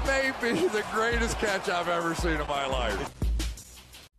That may be the greatest catch I've ever seen in my life.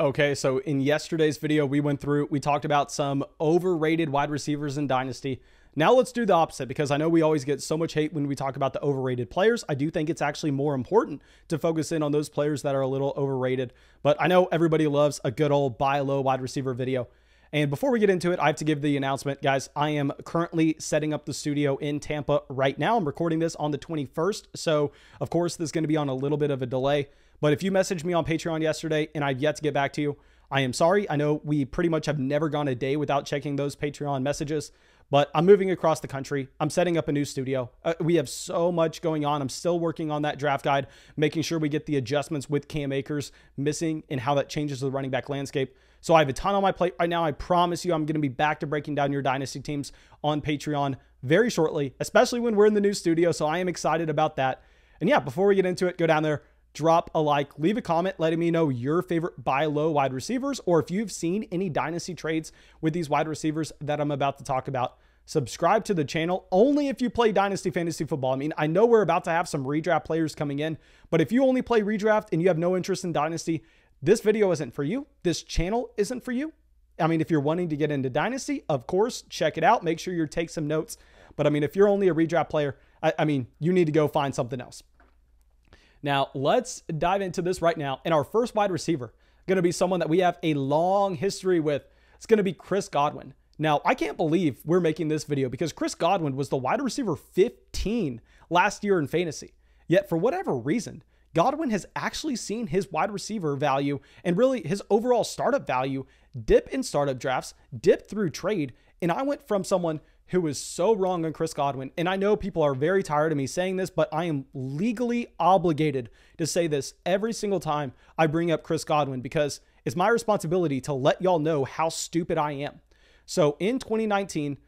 Okay, so in yesterday's video, we talked about some overrated wide receivers in Dynasty. Now let's do the opposite, because I know we always get so much hate when we talk about the overrated players. I do think it's actually more important to focus in on those players that are a little overrated. But I know everybody loves a good old buy low wide receiver video. And before we get into it, I have to give the announcement, guys. I am currently setting up the studio in Tampa right now. I'm recording this on the 21st. So of course, this is going to be on a little bit of a delay. But if you messaged me on Patreon yesterday and I've yet to get back to you, I am sorry. I know we pretty much have never gone a day without checking those Patreon messages, but I'm moving across the country. I'm setting up a new studio. We have so much going on. I'm still working on that draft guide, making sure we get the adjustments with Cam Akers missing and how that changes the running back landscape. So I have a ton on my plate right now. I promise you I'm going to be back to breaking down your Dynasty teams on Patreon very shortly, especially when we're in the new studio. So I am excited about that. And yeah, before we get into it, go down there, drop a like, leave a comment letting me know your favorite buy low wide receivers, or if you've seen any Dynasty trades with these wide receivers that I'm about to talk about. Subscribe to the channel only if you play Dynasty Fantasy Football. I mean, I know we're about to have some redraft players coming in, but if you only play redraft and you have no interest in Dynasty, this video isn't for you. This channel isn't for you. I mean, if you're wanting to get into Dynasty, of course, check it out. Make sure you take some notes. But I mean, if you're only a redraft player, I mean, you need to go find something else. Now, let's dive into this right now. And our first wide receiver, going to be someone that we have a long history with. It's going to be Chris Godwin. Now, I can't believe we're making this video because Chris Godwin was the wide receiver 15 last year in fantasy. Yet, for whatever reason, Godwin has actually seen his wide receiver value and really his overall startup value dip in startup drafts, dip through trade. And I went from someone who was so wrong on Chris Godwin. And I know people are very tired of me saying this, but I am legally obligated to say this every single time I bring up Chris Godwin because it's my responsibility to let y'all know how stupid I am. So in 2019,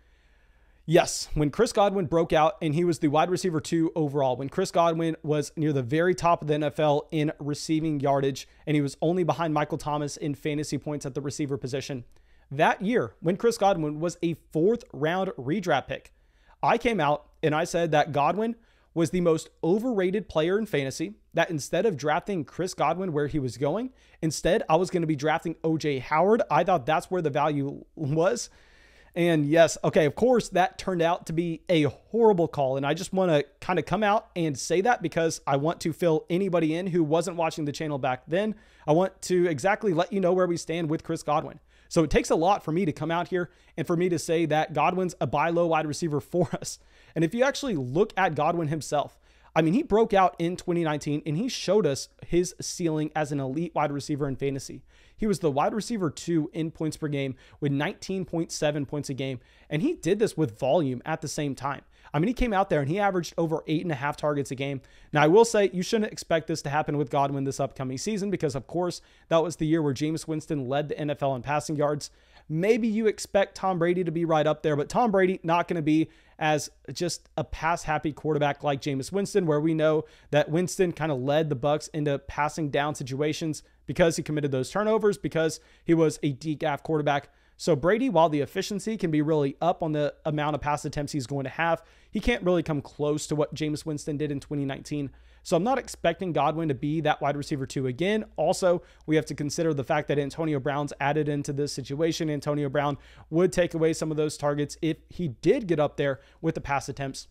yes, when Chris Godwin broke out and he was the wide receiver 2 overall, when Chris Godwin was near the very top of the NFL in receiving yardage, and he was only behind Michael Thomas in fantasy points at the receiver position. That year, when Chris Godwin was a 4th round redraft pick, I came out and I said that Godwin was the most overrated player in fantasy, that instead of drafting Chris Godwin where he was going, instead I was going to be drafting OJ Howard. I thought that's where the value was. And yes, okay, of course, that turned out to be a horrible call. And I just want to kind of come out and say that because I want to fill anybody in who wasn't watching the channel back then. I want to exactly let you know where we stand with Chris Godwin. So it takes a lot for me to come out here and for me to say that Godwin's a buy low wide receiver for us. And if you actually look at Godwin himself, I mean, he broke out in 2019 and he showed us his ceiling as an elite wide receiver in fantasy. He was the wide receiver 2 in points per game with 19.7 points a game. And he did this with volume at the same time. I mean, he came out there and he averaged over 8.5 targets a game. Now, I will say you shouldn't expect this to happen with Godwin this upcoming season because, of course, that was the year where Jameis Winston led the NFL in passing yards. Maybe you expect Tom Brady to be right up there, but Tom Brady not going to be as just a pass-happy quarterback like Jameis Winston, where we know that Winston kind of led the Bucs into passing down situations because he committed those turnovers, because he was a DCAF quarterback. So Brady, while the efficiency can be really up on the amount of pass attempts he's going to have, he can't really come close to what Jameis Winston did in 2019. So I'm not expecting Godwin to be that wide receiver 2 again. Also, we have to consider the fact that Antonio Brown's added into this situation. Antonio Brown would take away some of those targets if he did get up there with the pass attempts.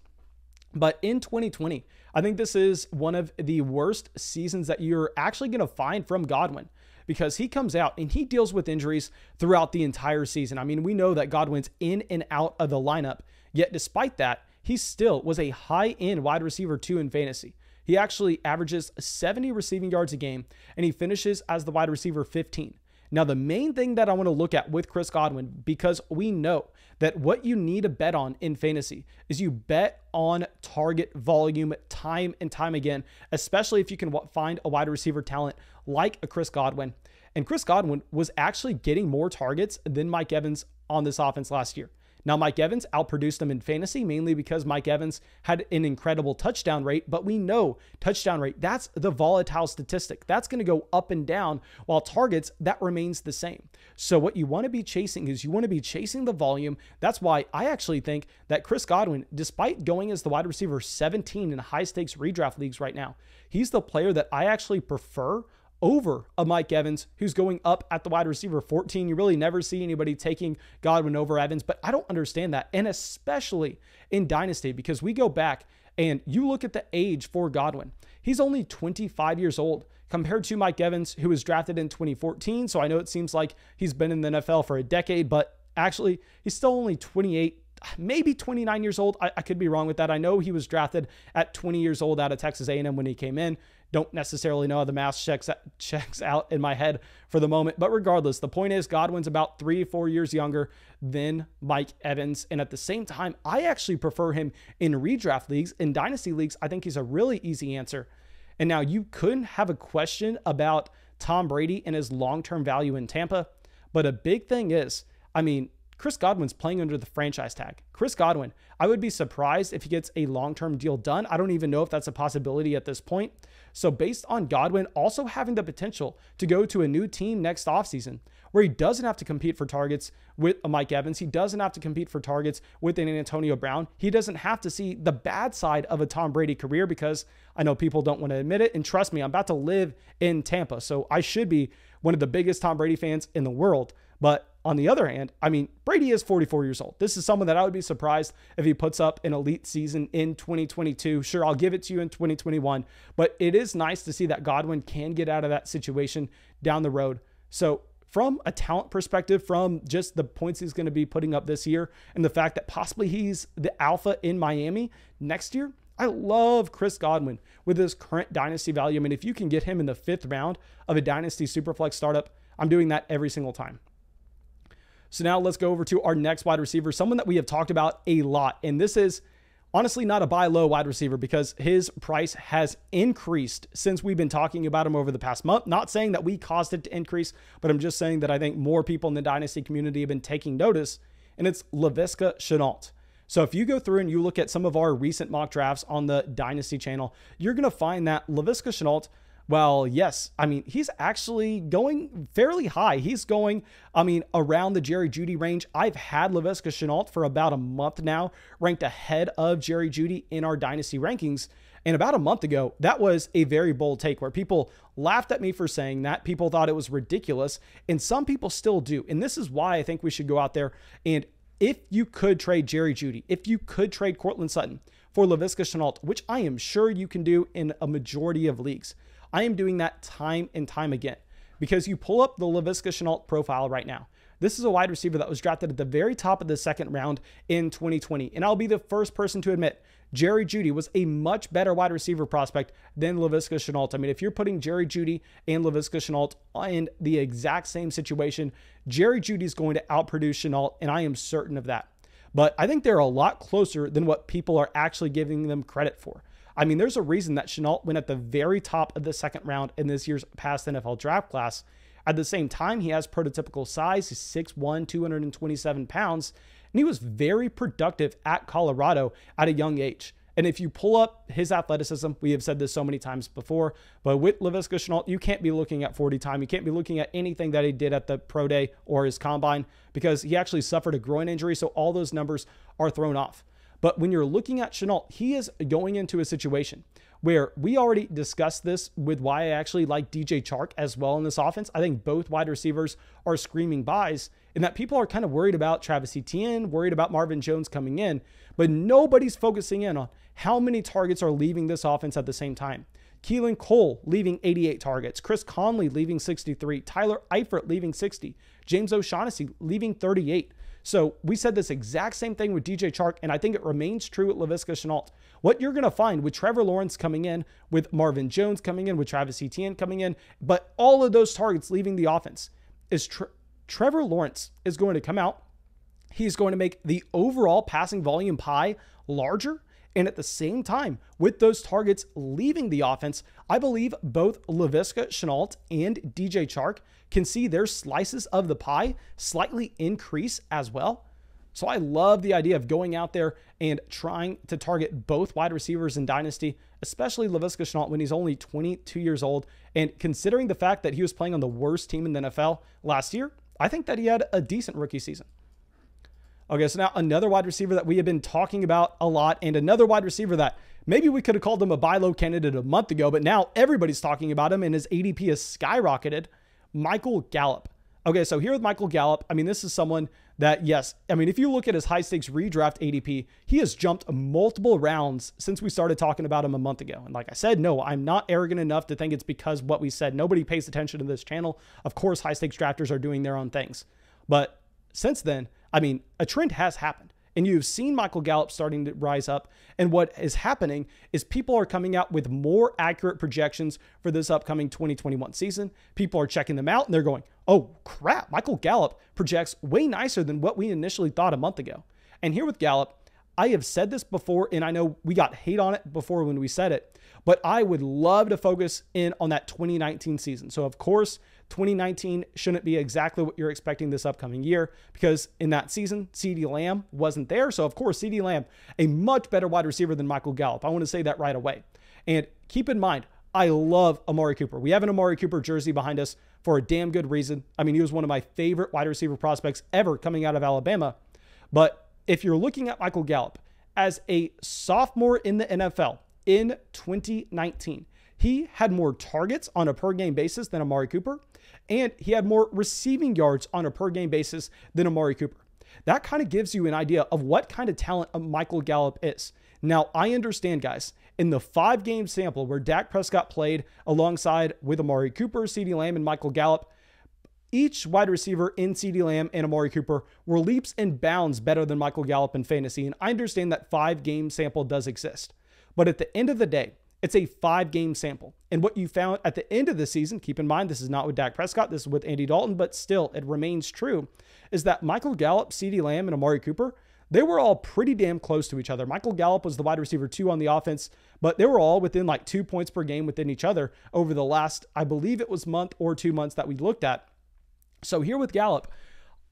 But in 2020, I think this is one of the worst seasons that you're actually going to find from Godwin, because he comes out and he deals with injuries throughout the entire season. I mean, we know that Godwin's in and out of the lineup, yet despite that, he still was a high-end wide receiver 2 in fantasy. He actually averages 70 receiving yards a game, and he finishes as the wide receiver 15. Now, the main thing that I want to look at with Chris Godwin, because we know that what you need to bet on in fantasy is you bet on target volume time and time again, especially if you can find a wide receiver talent like a Chris Godwin. And Chris Godwin was actually getting more targets than Mike Evans on this offense last year. Now, Mike Evans outproduced him in fantasy, mainly because Mike Evans had an incredible touchdown rate, but we know touchdown rate, that's the volatile statistic. That's going to go up and down, while targets, that remains the same. So what you want to be chasing is you want to be chasing the volume. That's why I actually think that Chris Godwin, despite going as the wide receiver 17 in high stakes redraft leagues right now, he's the player that I actually prefer over a Mike Evans, who's going up at the wide receiver 14. You really never see anybody taking Godwin over Evans, but I don't understand that. And especially in Dynasty, because we go back and you look at the age for Godwin. He's only 25 years old compared to Mike Evans, who was drafted in 2014. So I know it seems like he's been in the NFL for a decade, but actually he's still only 28, maybe 29 years old. I could be wrong with that. I know he was drafted at 20 years old out of Texas A&M when he came in. Don't necessarily know how the math checks out in my head for the moment. But regardless, the point is Godwin's about 3 or 4 years younger than Mike Evans. And at the same time, I actually prefer him in redraft leagues. In dynasty leagues, I think he's a really easy answer. And now you could have a question about Tom Brady and his long-term value in Tampa. But a big thing is, I mean, Chris Godwin's playing under the franchise tag. Chris Godwin, I would be surprised if he gets a long-term deal done. I don't even know if that's a possibility at this point. So based on Godwin also having the potential to go to a new team next offseason, where he doesn't have to compete for targets with a Mike Evans, he doesn't have to compete for targets with an Antonio Brown, he doesn't have to see the bad side of a Tom Brady career, because I know people don't want to admit it. And trust me, I'm about to live in Tampa, so I should be one of the biggest Tom Brady fans in the world. But on the other hand, I mean, Brady is 44 years old. This is someone that I would be surprised if he puts up an elite season in 2022. Sure, I'll give it to you in 2021, but it is nice to see that Godwin can get out of that situation down the road. So from a talent perspective, from just the points he's going to be putting up this year and the fact that possibly he's the alpha in Miami next year, I love Chris Godwin with his current dynasty value. I mean, if you can get him in the 5th round of a dynasty superflex startup, I'm doing that every single time. So now let's go over to our next wide receiver, someone that we have talked about a lot. And this is honestly not a buy low wide receiver, because his price has increased since we've been talking about him over the past month. Not saying that we caused it to increase, but I'm just saying that I think more people in the dynasty community have been taking notice, and it's Laviska Shenault. So if you go through and you look at some of our recent mock drafts on the Dynasty channel, you're going to find that Laviska Shenault, well, yes, I mean, he's actually going fairly high. He's going, I mean, around the Jerry Jeudy range. I've had Laviska Shenault for about a month now, ranked ahead of Jerry Jeudy in our Dynasty rankings. And about a month ago, that was a very bold take where people laughed at me for saying that. People thought it was ridiculous, and some people still do. And this is why I think we should go out there, and if you could trade Jerry Jeudy, if you could trade Courtland Sutton for Laviska Shenault, which I am sure you can do in a majority of leagues, I am doing that time and time again, because you pull up the Laviska Shenault profile right now. This is a wide receiver that was drafted at the very top of the 2nd round in 2020. And I'll be the first person to admit Jerry Jeudy was a much better wide receiver prospect than Laviska Shenault. I mean, if you're putting Jerry Jeudy and Laviska Shenault in the exact same situation, Jerry Jeudy is going to outproduce Shenault, and I am certain of that. But I think they're a lot closer than what people are actually giving them credit for. I mean, there's a reason that Shenault went at the very top of the 2nd round in this year's past NFL draft class. At the same time, he has prototypical size. He's 6'1", 227 pounds, and he was very productive at Colorado at a young age. And if you pull up his athleticism, we have said this so many times before, but with Laviska Shenault, you can't be looking at 40 time. You can't be looking at anything that he did at the pro day or his combine, because he actually suffered a groin injury. So all those numbers are thrown off. But when you're looking at Shenault, he is going into a situation where we already discussed this with why I actually like DJ Chark as well in this offense. I think both wide receivers are screaming buys, and that people are kind of worried about Travis Etienne, worried about Marvin Jones coming in, but nobody's focusing in on how many targets are leaving this offense at the same time. Keelan Cole leaving 88 targets, Chris Conley leaving 63, Tyler Eifert leaving 60, James O'Shaughnessy leaving 38. So we said this exact same thing with DJ Chark, and I think it remains true with Laviska Shenault. What you're going to find with Trevor Lawrence coming in, with Marvin Jones coming in, with Travis Etienne coming in, but all of those targets leaving the offense, is Trevor Lawrence is going to come out. He's going to make the overall passing volume pie larger. And at the same time, with those targets leaving the offense, I believe both Laviska Shenault and DJ Chark can see their slices of the pie slightly increase as well. So I love the idea of going out there and trying to target both wide receivers in Dynasty, especially Laviska Shenault when he's only 22 years old. And considering the fact that he was playing on the worst team in the NFL last year, I think that he had a decent rookie season. Okay, so now another wide receiver that we have been talking about a lot, and another wide receiver that maybe we could have called him a buy low candidate a month ago, but now everybody's talking about him and his ADP has skyrocketed, Michael Gallup. Okay, so here with Michael Gallup, I mean, this is someone that, yes, I mean, if you look at his high stakes redraft ADP, he has jumped multiple rounds since we started talking about him a month ago. And like I said, no, I'm not arrogant enough to think it's because what we said. Nobody pays attention to this channel. Of course, high stakes drafters are doing their own things. But since then, I mean, a trend has happened. And you've seen Michael Gallup starting to rise up. And what is happening is people are coming out with more accurate projections for this upcoming 2021 season. People are checking them out and they're going, oh crap, Michael Gallup projects way nicer than what we initially thought a month ago. And here with Gallup, I have said this before, and I know we got hate on it before when we said it, but I would love to focus in on that 2019 season. So of course, 2019 shouldn't be exactly what you're expecting this upcoming year, because in that season, CeeDee Lamb wasn't there. So of course, CeeDee Lamb, a much better wide receiver than Michael Gallup. I want to say that right away. And keep in mind, I love Amari Cooper. We have an Amari Cooper jersey behind us for a damn good reason. I mean, he was one of my favorite wide receiver prospects ever coming out of Alabama. But if you're looking at Michael Gallup as a sophomore in the NFL in 2019, he had more targets on a per game basis than Amari Cooper, and he had more receiving yards on a per game basis than Amari Cooper. That kind of gives you an idea of what kind of talent Michael Gallup is. Now, I understand, guys, in the 5-game sample where Dak Prescott played alongside with Amari Cooper, CeeDee Lamb, and Michael Gallup, each wide receiver in CeeDee Lamb and Amari Cooper were leaps and bounds better than Michael Gallup in fantasy. And I understand that 5-game sample does exist. But at the end of the day, it's a 5-game sample. And what you found at the end of the season, keep in mind, this is not with Dak Prescott, this is with Andy Dalton, but still it remains true, is that Michael Gallup, CeeDee Lamb, and Amari Cooper, they were all pretty damn close to each other. Michael Gallup was the wide receiver 2 on the offense, but they were all within like 2 points per game within each other over the last, I believe it was month or 2 months that we looked at. So here with Gallup,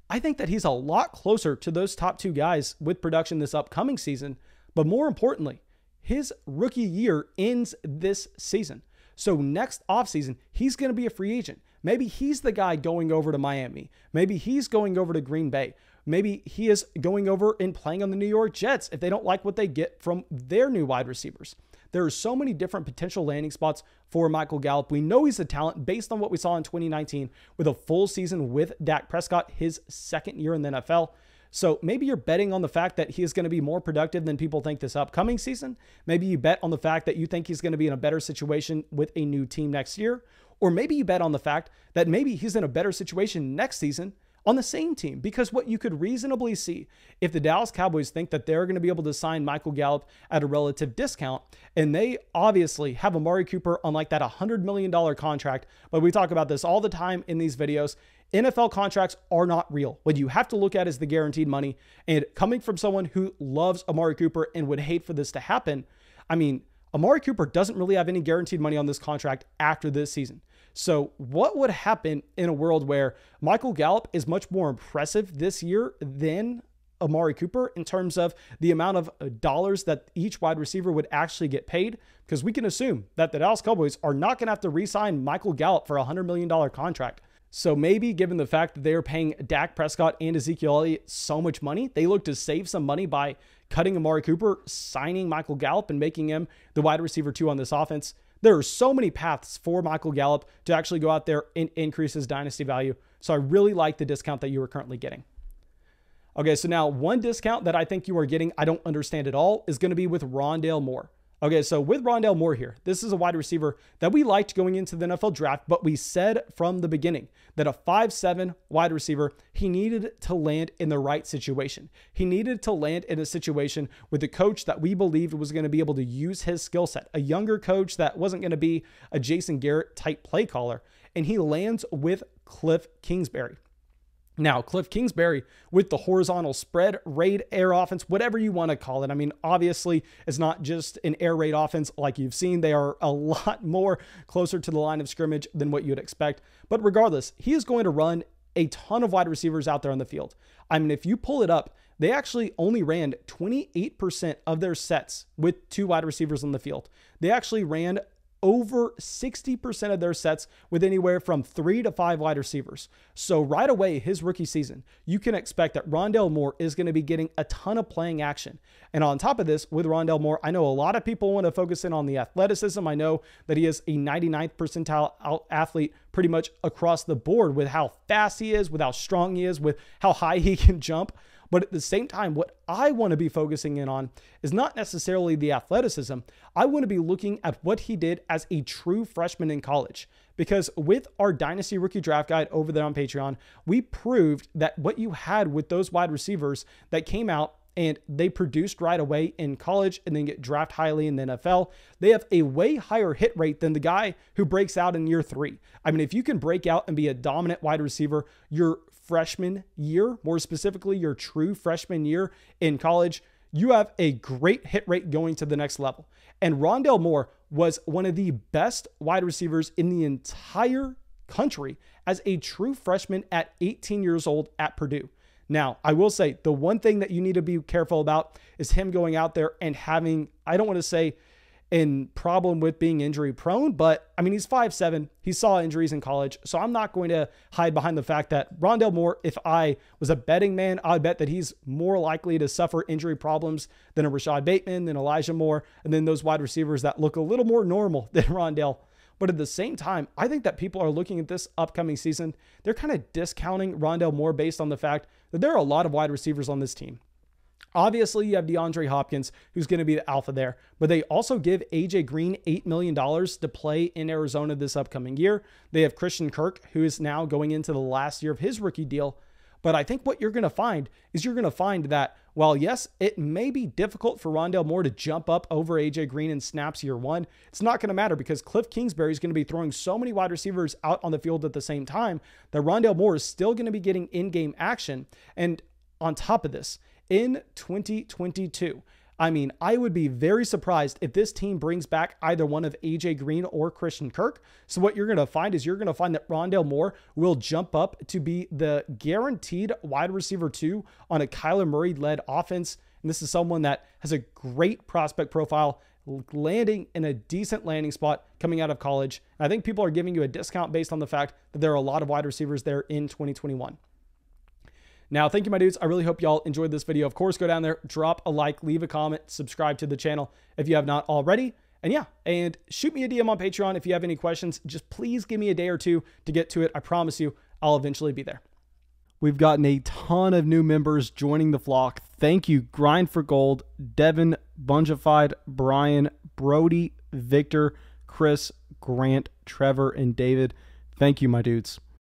I think that he's a lot closer to those top 2 guys with production this upcoming season. But more importantly, his rookie year ends this season. So next offseason, he's going to be a free agent. Maybe he's the guy going over to Miami. Maybe he's going over to Green Bay. Maybe he is going over and playing on the New York Jets if they don't like what they get from their new wide receivers. There are so many different potential landing spots for Michael Gallup. We know he's a talent based on what we saw in 2019 with a full season with Dak Prescott, his second year in the NFL. So maybe you're betting on the fact that he is going to be more productive than people think this upcoming season. Maybe you bet on the fact that you think he's going to be in a better situation with a new team next year. Or maybe you bet on the fact that maybe he's in a better situation next season on the same team, because what you could reasonably see if the Dallas Cowboys think that they're going to be able to sign Michael Gallup at a relative discount, and they obviously have Amari Cooper on like that $100 million contract, but we talk about this all the time in these videos. NFL contracts are not real. What you have to look at is the guaranteed money, and coming from someone who loves Amari Cooper and would hate for this to happen, I mean, Amari Cooper doesn't really have any guaranteed money on this contract after this season. So what would happen in a world where Michael Gallup is much more impressive this year than Amari Cooper in terms of the amount of dollars that each wide receiver would actually get paid? Because we can assume that the Dallas Cowboys are not going to have to re-sign Michael Gallup for a $100 million contract. So maybe given the fact that they're paying Dak Prescott and Ezekiel Elliott so much money, they look to save some money by cutting Amari Cooper, signing Michael Gallup, and making him the wide receiver 2 on this offense. There are so many paths for Michael Gallup to actually go out there and increase his dynasty value. So I really like the discount that you are currently getting. Okay, so now one discount that I think you are getting, I don't understand at all, is going to be with Rondale Moore. Okay, so with Rondale Moore here, this is a wide receiver that we liked going into the NFL draft, but we said from the beginning that a 5'7" wide receiver, he needed to land in the right situation. He needed to land in a situation with a coach that we believed was going to be able to use his skill set, a younger coach that wasn't going to be a Jason Garrett type play caller, and he lands with Cliff Kingsbury. Now, Cliff Kingsbury with the horizontal spread, raid, air offense, whatever you want to call it. I mean, obviously, it's not just an air raid offense like you've seen. They are a lot more closer to the line of scrimmage than what you'd expect. But regardless, he is going to run a ton of wide receivers out there on the field. I mean, if you pull it up, they actually only ran 28% of their sets with 2 wide receivers on the field. They actually ran over 60% of their sets with anywhere from 3 to 5 wide receivers. So right away, his rookie season, you can expect that Rondale Moore is going to be getting a ton of playing action. And on top of this, with Rondale Moore, I know a lot of people want to focus in on the athleticism. I know that he is a 99th percentile athlete pretty much across the board with how fast he is, with how strong he is, with how high he can jump. But at the same time, what I want to be focusing in on is not necessarily the athleticism. I want to be looking at what he did as a true freshman in college. Because with our Dynasty Rookie Draft Guide over there on Patreon, we proved that what you had with those wide receivers that came out and they produced right away in college and then get drafted highly in the NFL, they have a way higher hit rate than the guy who breaks out in year 3. I mean, if you can break out and be a dominant wide receiver your freshman year, more specifically your true freshman year in college, you have a great hit rate going to the next level. And Rondale Moore was one of the best wide receivers in the entire country as a true freshman at 18 years old at Purdue. Now, I will say the one thing that you need to be careful about is him going out there and having, I don't want to say a problem with being injury prone, but I mean, he's 5'7", he saw injuries in college. So I'm not going to hide behind the fact that Rondale Moore, if I was a betting man, I'd bet that he's more likely to suffer injury problems than a Rashad Bateman, than Elijah Moore, and then those wide receivers that look a little more normal than Rondale. But at the same time, I think that people are looking at this upcoming season, they're kind of discounting Rondale Moore based on the fact that there are a lot of wide receivers on this team. Obviously, you have DeAndre Hopkins, who's going to be the alpha there, but they also give AJ Green $8 million to play in Arizona this upcoming year. They have Christian Kirk, who is now going into the last year of his rookie deal. But I think what you're going to find is that while yes, it may be difficult for Rondale Moore to jump up over AJ Green in snaps year 1, it's not going to matter because Cliff Kingsbury is going to be throwing so many wide receivers out on the field at the same time that Rondale Moore is still going to be getting in-game action. And on top of this, in 2022, I mean, I would be very surprised if this team brings back either one of AJ Green or Christian Kirk. So what you're going to find is you're going to find that Rondale Moore will jump up to be the guaranteed wide receiver 2 on a Kyler Murray-led offense. And this is someone that has a great prospect profile, landing in a decent landing spot coming out of college. And I think people are giving you a discount based on the fact that there are a lot of wide receivers there in 2021. Now, thank you, my dudes. I really hope y'all enjoyed this video. Of course, go down there, drop a like, leave a comment, subscribe to the channel if you have not already. And yeah, and shoot me a DM on Patreon if you have any questions. Just please give me a day or two to get to it. I promise you, I'll eventually be there. We've gotten a ton of new members joining the flock. Thank you, Grind for Gold, Devin, Bungified, Brian, Brody, Victor, Chris, Grant, Trevor, and David. Thank you, my dudes.